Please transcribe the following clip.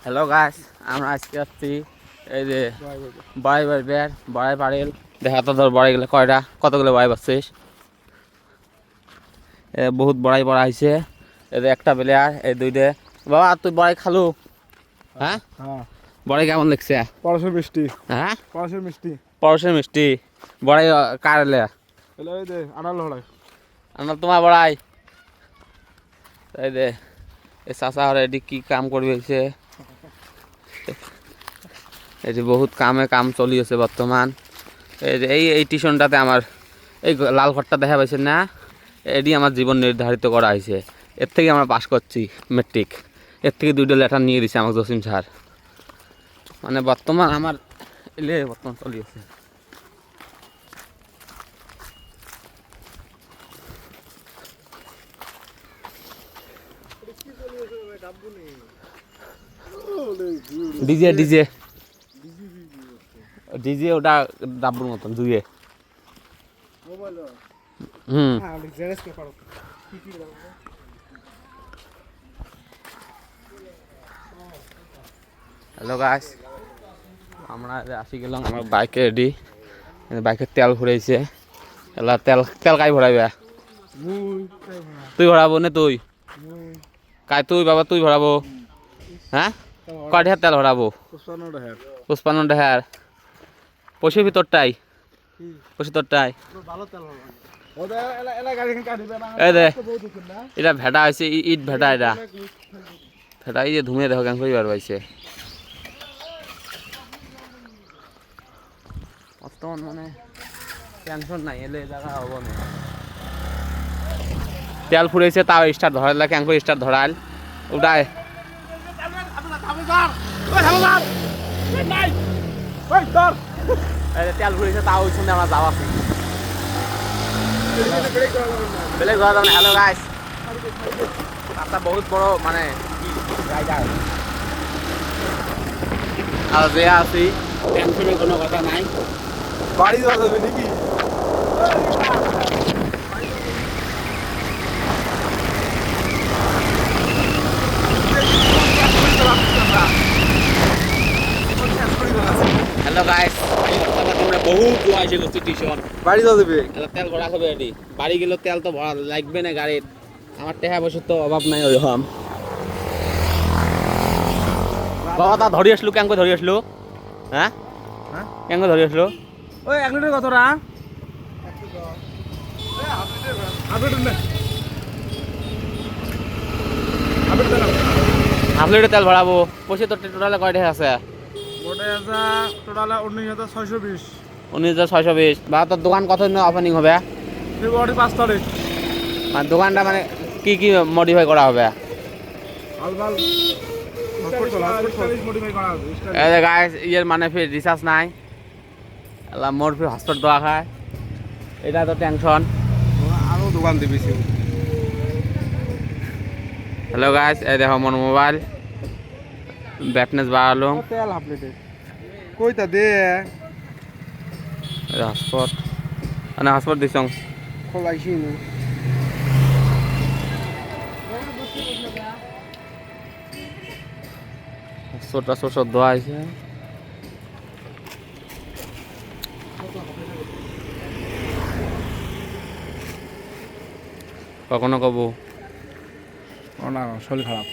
Hello guys, আমরা আজকে আসছি এই যে বড়াই বাড়ির বড়াই পাড়েল দেখা তো তোর বড়াই গেলে কয়টা কতগুলো বড়াই পাচ্ছিস। বহুত বড়াই পড়া হয়েছে। এই যে একটা প্লেয়ার, এই দুইটে। বাবা তুই বড়াই খালু? হ্যাঁ, বড়াই কেমন লাগছে? পরশের মিষ্টি। হ্যাঁ, পরশের মিষ্টি। পরশের মিষ্টি বড়াই কার এলে? এই দে আনাল হড়াই। আমরা তোমার বড়াই এই দে এই চাচা হরে এটি কি কাম করবে হয়েছে। এই যে বহুত কাম চলি আছে বর্তমান। এই যে এই টিউশনটাতে আমার এই লাল ঘরটা দেখা পাইছেন না, এটি আমার জীবন নির্ধারিত করা হয়েছে। এর থেকে আমরা পাস করছি মেট্রিক। এর থেকে 2টা লেটার নিয়ে দিছে আমাকে জসিম স্যার। মানে বর্তমান আমার এলে বর্তমান চলি আছে। ডিজে ডিজে ডিজে ওটা ডাব্বুর মতন দুয়ে। হ্যালো গাইস, আমরা আসি গেলাম আমার বাইকে রেডি। বাইকের তেল ভরাইছে। এলা তেল তেল কাই ভরাইবে? তুই ভরাবো নে? তুই কাই তুই বাবা তুই ভরাবো? হ্যাঁ, কয় ঢের তেল ভরাবো? 55 ঢের। পশুর ভিতরটাই, পশুর তোরটাই। এই দে এটা ভেটা হয়েছে, ইট ভেটা। এটা ভেটা এই যে ধুমে দেখো কেন বার পাইছে। বর্তমান মানে টেনশন নাই, এলে জায়গা হবো না। তেল ফুরেছে তাও স্টার্ট ধরাইলা কেন করে স্টার্ট ধরাল ওটাই। তেল ফুরেছে তাও ওই সঙ্গে আমরা যাওয়া আছি বেলেগ ঘর। হ্যালো গাইস, রাস্তা বহুত বড় মানে রাইডার আর যে আছি টেনশনের কোনো কথা নাই। বাড়ি যাওয়া যাবে নাকি? হ্যালো গাইস, তোমরা বহুত দোয়াইছে করছি টিউশন। বাড়ি যাওয়া যাবে? তেল ভরা হবে এটি। বাড়ি গেলে তেল তো ভরা লাগবে না গাড়ির। আমার টেহা বসে তো অভাব নাই ওইরকম। বাবা তা ধরি আসলো কেন করে ধরি আসলো? হ্যাঁ কেন করে ধরি আসলো? ওই 1 লিটার কত রা? হাফ লিটার তেল ভরাবো। পয়সা তোর টোটালে কয় টাকা আছে? টোটাল 19,620। 19,620। বা তোর দোকান কত দিন ওপেনিং হবে? ফেব্রুয়ারি 5 তারিখ। মানে দোকানটা মানে কি কি মডিফাই করা হবে? গাইস ইয়ের মানে ফির রিচার্জ নাই, মোর ফির হসপিটাল দেওয়া খায়, এটা তো টেনশন। আরো দোকান দিবি। হ্যালো গাইস, এই দেখো মোর মোবাইল ব্রাইটনেস বাড়ালো। তেল হাফ লিটার কইতা দে। হসপিটাল মানে হসপিটাল দিছং খোলাইছি না। ছোটা ছোট দোয়া আছে। কখনো কব না শরীর খারাপ।